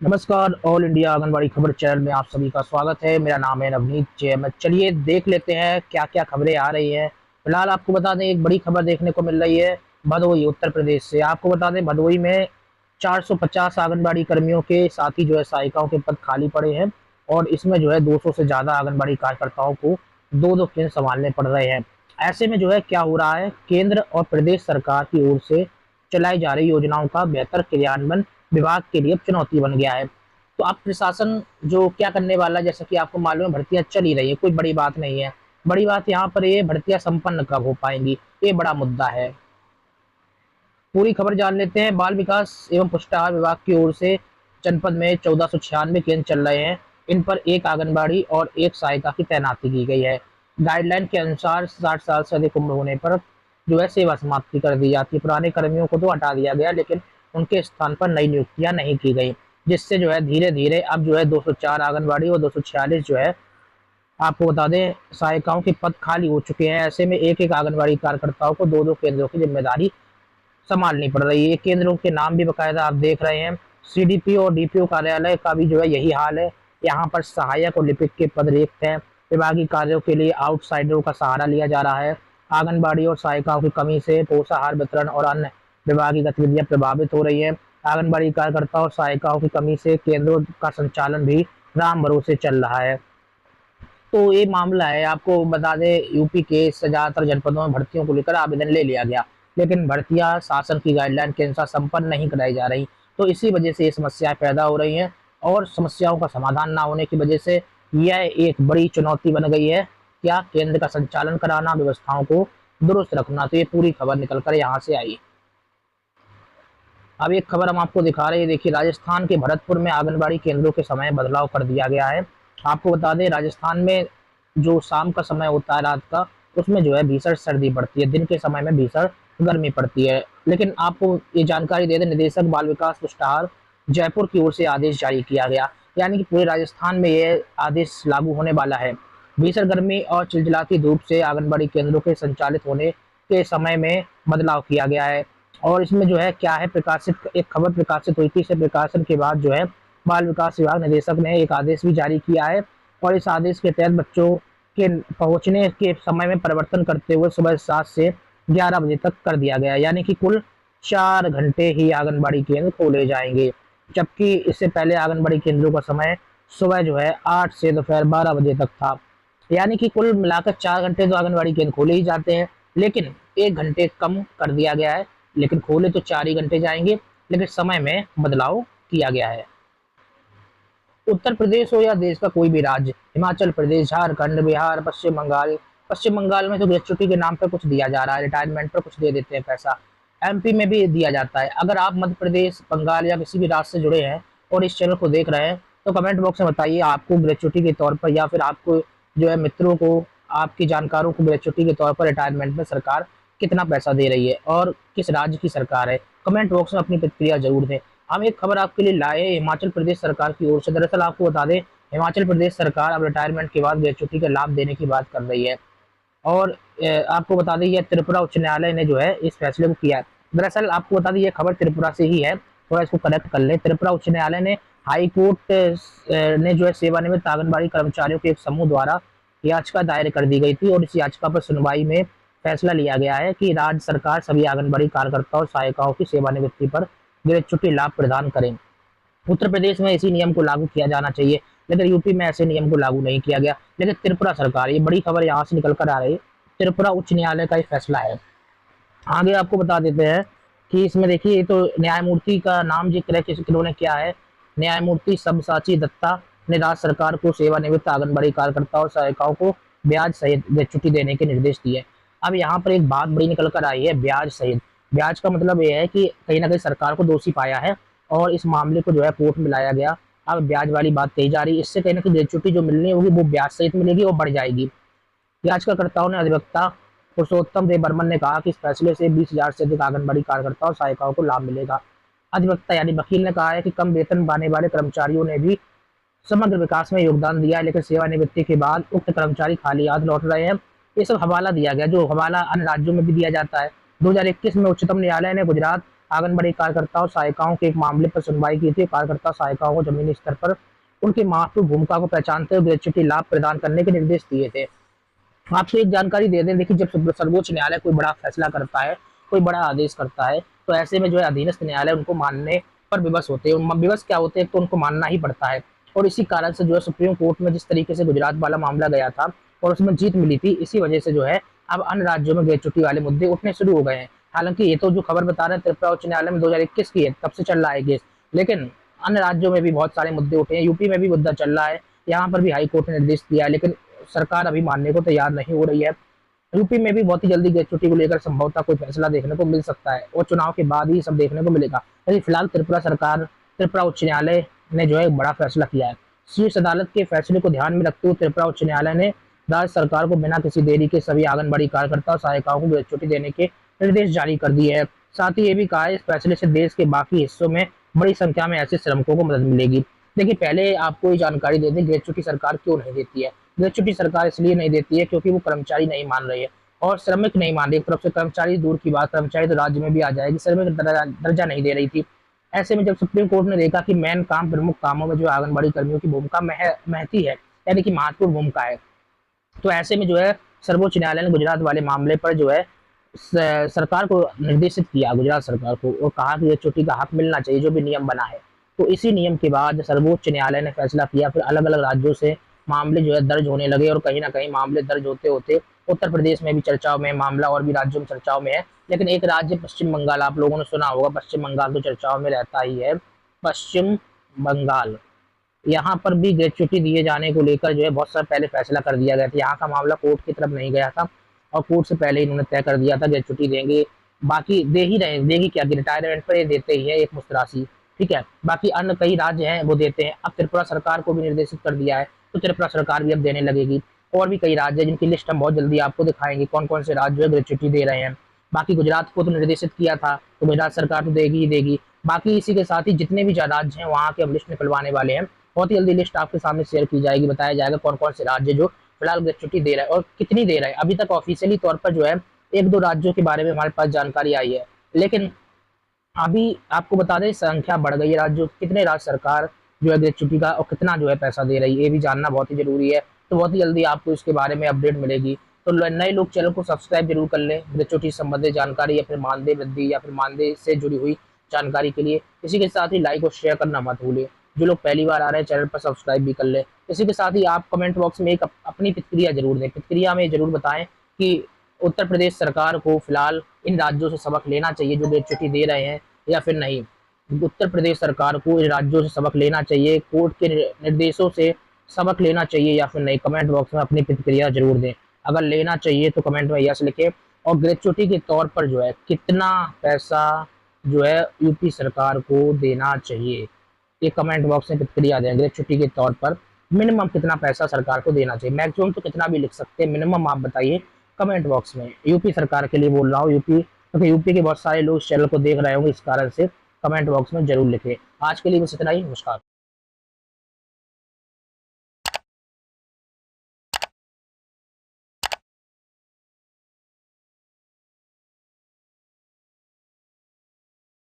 नमस्कार। All India anganwadi खबर channel में आप सभी का स्वागत है। मेरा नाम है नवनीत जैन। चलिए देख लेते हैं क्या क्या खबरें आ रही हैं। फिलहाल आपको बता दें, एक बड़ी खबर देखने को मिल रही है भदोही उत्तर प्रदेश से। आपको बता दें, भदोही में 450 आंगनबाड़ी कर्मियों के साथ ही सहायिकाओं के पद खाली पड़े हैं और इसमें 200 से ज्यादा आंगनबाड़ी कार्यकर्ताओं को दो दो केंद्र संभालने पड़ रहे हैं। ऐसे में क्या हो रहा है, केंद्र और प्रदेश सरकार की ओर से चलाई जा रही योजनाओं का बेहतर क्रियान्वयन विभाग के लिए चुनौती बन गया है। तो अब प्रशासन जो क्या करने वाला है, जैसा कि आपको मालूम है, भर्तियां चल ही रही है, कोई बड़ी बात नहीं है। बड़ी बात यहाँ पर ये भर्तियां संपन्न कब हो पाएंगी, ये बड़ा मुद्दा है। पूरी खबर जान लेते हैं। बाल विकास एवं पुष्टाहार विभाग की ओर से जनपद में 1496 केंद्र चल रहे हैं। इन पर एक आंगनबाड़ी और एक सहायिका की तैनाती की गई है। गाइडलाइन के अनुसार 60 साल से अधिक उम्र होने पर सेवा समाप्ति कर दी जाती है। पुराने कर्मियों को तो हटा दिया गया, लेकिन उनके स्थान पर नई नियुक्तियां नहीं की गई, जिससे धीरे धीरे अब 204 आंगनबाड़ी और 246 आपको बता दें सहायिकाओं के पद खाली हो चुके हैं। ऐसे में एक एक आंगनबाड़ी कार्यकर्ताओं को दो दो केंद्रों की जिम्मेदारी संभालनी पड़ रही है। केंद्रों के नाम भी बकायदा आप देख रहे हैं। सीडीपी और डीपीओ कार्यालय का भी यही हाल है। यहाँ पर सहायक और लिपिक के पद रिक्त हैं। विभागीय कार्यों के लिए आउटसाइडरों का सहारा लिया जा रहा है। आंगनबाड़ी और सहायिकाओं की कमी से पोषाहार वितरण और अन्य विभागीय गतिविधियां प्रभावित हो रही हैं। आंगनबाड़ी कार्यकर्ताओं और सहायिकाओं की कमी से केंद्रों का संचालन भी राम भरोसे चल रहा है। तो ये मामला है, आपको बता दें, यूपी के ज्यादातर जनपदों में भर्तियों को लेकर आवेदन ले लिया गया, लेकिन भर्तियां शासन की गाइडलाइन के अनुसार संपन्न नहीं कराई जा रही। तो इसी वजह से ये समस्याएं पैदा हो रही हैं और समस्याओं का समाधान ना होने की वजह से यह एक बड़ी चुनौती बन गई है। क्या केंद्र का संचालन कराना, व्यवस्थाओं को दुरुस्त रखना। तो ये पूरी खबर निकल कर यहाँ से आई। अब एक खबर हम आपको दिखा रहे हैं। देखिए, राजस्थान के भरतपुर में आंगनबाड़ी केंद्रों के समय बदलाव कर दिया गया है। आपको बता दें, राजस्थान में जो शाम का समय होता है, रात का, उसमें भीषण सर्दी पड़ती है, दिन के समय में भीषण गर्मी पड़ती है। लेकिन आपको ये जानकारी दे दें, निदेशक बाल विकास पुष्टाहार जयपुर की ओर से आदेश जारी किया गया, यानी कि पूरे राजस्थान में यह आदेश लागू होने वाला है। भीषण गर्मी और चिलचिलाती धूप से आंगनबाड़ी केंद्रों के संचालित होने के समय में बदलाव किया गया है। और इसमें क्या है, प्रकाशित एक खबर प्रकाशित हुई थी। इसे प्रकाशन के बाद बाल विकास विभाग निदेशक ने एक आदेश भी जारी किया है और इस आदेश के तहत बच्चों के पहुंचने के समय में परिवर्तन करते हुए सुबह 7 से 11 बजे तक कर दिया गया, यानी कि कुल 4 घंटे ही आंगनबाड़ी केंद्र खोले जाएंगे। जबकि इससे पहले आंगनबाड़ी केंद्रों का समय सुबह 8 से दोपहर 12 बजे तक था। यानी कि कुल मिलाकर 4 घंटे तो आंगनबाड़ी केंद्र खोले ही जाते हैं, लेकिन 1 घंटे कम कर दिया गया है। लेकिन खोले तो 4 ही घंटे जाएंगे, लेकिन समय में बदलाव किया गया है। उत्तर प्रदेश हो या देश का कोई भी राज्य, हिमाचल प्रदेश, झारखंड, बिहार, पश्चिम बंगाल में तो ग्रेच्युटी के नाम पर कुछ दिया जा रहा है, रिटायरमेंट पर कुछ दे देते हैं पैसा। एमपी में भी दिया जाता है। अगर आप मध्य प्रदेश, बंगाल या किसी भी राज्य से जुड़े हैं और इस चैनल को देख रहे हैं, तो कमेंट बॉक्स में बताइए आपको ग्रेच्युटी के तौर पर, या फिर आपको मित्रों को, आपकी जानकारों को ग्रेच्युटी के तौर पर रिटायरमेंट में सरकार कितना पैसा दे रही है और किस राज्य की सरकार है। कमेंट बॉक्स में अपनी प्रतिक्रिया जरूर दें। हम एक खबर आपके लिए लाए हिमाचल प्रदेश सरकार की ओर से। दरअसल आपको बता दें, हिमाचल प्रदेश सरकार अब रिटायरमेंट के बाद ग्रेच्युटी का लाभ देने की बात कर रही है। और आपको बता दें, यह त्रिपुरा उच्च न्यायालय ने इस फैसले को किया है। दरअसल आपको बता दें, यह खबर त्रिपुरा से ही है, थोड़ा इसको करेक्ट कर लें। त्रिपुरा उच्च न्यायालय ने हाई कोर्ट ने सेवानिवृत्त आंगनबाड़ी कर्मचारियों के एक समूह द्वारा याचिका दायर कर दी गई थी और इस याचिका पर सुनवाई में फैसला लिया गया है कि राज्य सरकार सभी आंगनबाड़ी कार्यकर्ताओं और सहायिकाओं की सेवानिवृत्ति पर ग्रेच्युटी लाभ प्रदान करें। उत्तर प्रदेश में इसी नियम को लागू किया जाना चाहिए, लेकिन यूपी में ऐसे नियम को लागू नहीं किया गया। लेकिन त्रिपुरा सरकार, ये बड़ी खबर यहाँ से निकल कर आ रही है, त्रिपुरा उच्च न्यायालय का ये फैसला है। आगे आपको बता देते हैं कि इसमें देखिए, तो न्यायमूर्ति का नाम जिक्र है, किन्होंने किया है। न्यायमूर्ति सब्यसाची दत्ता ने राज्य सरकार को सेवानिवृत्त आंगनबाड़ी कार्यकर्ताओं और सहायिकाओं को ब्याज सहित ग्रेच्युटी देने के निर्देश दिए। अब यहाँ पर एक बात बड़ी निकल कर आई है, ब्याज सहित। ब्याज का मतलब यह है कि कहीं ना कहीं सरकार को दोषी पाया है और इस मामले को कोर्ट में लाया गया। अब ब्याज वाली बात कही जा रही है। इससे कहीं ना कहीं ग्रेच्युटी जो मिलनी होगी वो ब्याज सहित मिलेगी और बढ़ जाएगी। याचिकाकर्ताओं ने अधिवक्ता पुरुषोत्तम देव बर्मन ने कहा कि इस फैसले से 20,000 से अधिक आंगनबाड़ी कार्यकर्ताओं और सहायिकाओं को लाभ मिलेगा। अधिवक्ता यानी वकील ने कहा है कि कम वेतन पाने वाले कर्मचारियों ने भी समग्र विकास में योगदान दिया है, लेकिन सेवानिवृत्ति के बाद उक्त कर्मचारी खाली हाथ लौट रहे हैं। ये सब हवाला दिया गया, जो हवाला अन्य राज्यों में भी दिया जाता है। 2021 में उच्चतम न्यायालय ने गुजरात आंगनबाड़ी कार्यकर्ताओं सहायिकाओं के एक मामले पर सुनवाई की थी। कार्यकर्ता सहायिकाओं को जमीनी स्तर पर उनकी महत्वपूर्ण भूमिका को पहचानते हुए ग्रेच्युटी लाभ प्रदान करने के निर्देश दिए थे। आपको एक जानकारी दे दें, देखिए जब सर्वोच्च न्यायालय कोई बड़ा फैसला करता है, कोई बड़ा आदेश करता है, तो ऐसे में जो है अधीनस्थ न्यायालय उनको मानने पर विवश होते हैं। विवश क्या होते हैं, तो उनको मानना ही पड़ता है। और इसी कारण से जो है सुप्रीम कोर्ट में जिस तरीके से गुजरात वाला मामला गया था और उसमें जीत मिली थी, इसी वजह से जो है अब अन्य राज्यों में ग्रेच्युटी वाले मुद्दे उठने शुरू हो गए हैं। हालांकि ये तो जो खबर बता रहे हैं त्रिपुरा उच्च न्यायालय में 2021 की है, तब से चल रहा है केस, लेकिन अन्य राज्यों में भी बहुत सारे मुद्दे उठे हैं। यूपी में भी मुद्दा चल रहा है, यहाँ पर भी हाई कोर्ट ने निर्देश दिया है, लेकिन सरकार अभी मानने को तैयार नहीं हो रही है। यूपी में भी बहुत ही जल्दी ग्रेच्युटी को लेकर संभवतः कोई फैसला देखने को मिल सकता है और चुनाव के बाद ही सब देखने को मिलेगा। लेकिन फिलहाल त्रिपुरा उच्च न्यायालय ने जो है एक बड़ा फैसला किया है। शीर्ष अदालत के फैसले को ध्यान में रखते हुए त्रिपुरा उच्च न्यायालय ने राज्य सरकार को बिना किसी देरी के सभी आंगनबाड़ी कार्यकर्ता और सहायिकाओं को ग्रेच्युटी देने के निर्देश जारी कर दिए हैं। साथ ही ये भी कहा है इस फैसले से देश के बाकी हिस्सों में बड़ी संख्या में ऐसे श्रमिकों को मदद मिलेगी। देखिए पहले आपको ये जानकारी दे दें ग्रेच्युटी सरकार क्यों नहीं देती है। ग्रेच्युटी सरकार इसलिए नहीं देती है क्योंकि वो कर्मचारी नहीं मान रही है और श्रमिक नहीं मान रही। एक तरफ से कर्मचारी दूर की बात, कर्मचारी तो राज्य में भी आ जाएगी, श्रमिक दर्जा नहीं दे रही थी। ऐसे में जब सुप्रीम कोर्ट ने देखा कि मेन काम प्रमुख कामों में जो आंगनबाड़ी कर्मियों की भूमिका महती है, यानी कि महत्वपूर्ण भूमिका है, तो ऐसे में जो है सर्वोच्च न्यायालय ने गुजरात वाले मामले पर जो है सरकार को निर्देशित किया, गुजरात सरकार को, और कहा कि ग्रेच्युटी का हक मिलना चाहिए जो भी नियम बना है। तो इसी नियम के बाद सर्वोच्च न्यायालय ने फैसला किया, फिर अलग अलग राज्यों से मामले जो है दर्ज होने लगे और कहीं ना कहीं मामले दर्ज होते होते उत्तर प्रदेश में भी चर्चाओं में मामला और भी राज्यों में चर्चाओं में है। लेकिन एक राज्य पश्चिम बंगाल, आप लोगों ने सुना होगा, पश्चिम बंगाल तो चर्चाओं में रहता ही है। पश्चिम बंगाल, यहाँ पर भी ग्रेच्युटी दिए जाने को लेकर जो है बहुत सारा पहले फैसला कर दिया गया था। यहाँ का मामला कोर्ट की तरफ नहीं गया था और कोर्ट से पहले इन्होंने तय कर दिया था ग्रेच्युटी देंगे। बाकी दे ही रहे, देगी क्या, रिटायरमेंट पर ये देते ही है एक मुश्त राशि, ठीक है। बाकी अन्य कई राज्य हैं वो देते हैं। अब त्रिपुरा सरकार को भी निर्देशित कर दिया है, तो त्रिपुरा सरकार भी अब देने लगेगी। और भी कई राज्य जिनकी लिस्ट हम बहुत जल्दी आपको दिखाएंगे कौन कौन से राज्य है ग्रेच्युटी दे रहे हैं। बाकी गुजरात को तो निर्देशित किया था, तो गुजरात सरकार तो देगी ही देगी। बाकी इसी के साथ ही जितने भी राज्य हैं वहाँ के हम लिस्ट निकलवाने वाले हैं। बहुत ही जल्दी लिस्ट आपके सामने शेयर की जाएगी, बताया जाएगा कौन कौन से राज्य जो फिलहाल ग्रेच्युटी दे रहा है और कितनी दे रहा है। अभी तक ऑफिशियली तौर पर जो है एक दो राज्यों के बारे में हमारे पास जानकारी आई है, लेकिन अभी आपको बता दें संख्या बढ़ गई है राज्यों, कितने राज्य सरकार जो है ग्रेच्युटी का और कितना जो है पैसा दे रही है, ये भी जानना बहुत ही जरूरी है। तो बहुत ही जल्दी आपको इसके बारे में अपडेट मिलेगी। तो नए लोग चैनल को सब्सक्राइब जरूर कर लें ग्रेच्युटी संबंधित जानकारी या फिर मानदेय वृद्धि या फिर मानदेय से जुड़ी हुई जानकारी के लिए। इसी के साथ ही लाइक और शेयर करना मत भूलिए। जो लोग पहली बार आ रहे हैं चैनल पर सब्सक्राइब भी कर ले। इसी के साथ ही आप कमेंट बॉक्स में एक अपनी प्रतिक्रिया जरूर दें। प्रतिक्रिया में जरूर बताएं कि उत्तर प्रदेश सरकार को फिलहाल इन राज्यों से सबक लेना चाहिए जो ग्रेच्युटी दे रहे हैं या फिर नहीं। उत्तर प्रदेश सरकार को इन राज्यों से सबक लेना चाहिए, कोर्ट के निर्देशों से सबक लेना चाहिए या फिर नहीं। कमेंट बॉक्स में अपनी प्रतिक्रिया जरूर दें। अगर लेना चाहिए तो कमेंट में यस लिखें और ग्रेच्युटी के तौर पर जो है कितना पैसा जो है यूपी सरकार को देना चाहिए, ये कमेंट बॉक्स में प्रतिक्रिया दें। ग्रेच्युटी के तौर पर मिनिमम कितना पैसा सरकार को देना चाहिए, मैक्सिमम तो कितना भी लिख सकते हैं, मिनिमम आप बताइए कमेंट बॉक्स में। यूपी सरकार के लिए बोल रहा हूँ, यूपी, क्योंकि यूपी के बहुत सारे लोग इस चैनल को देख रहे होंगे, इस कारण से कमेंट बॉक्स में जरूर लिखें। आज के लिए बस इतना ही, नमस्कार।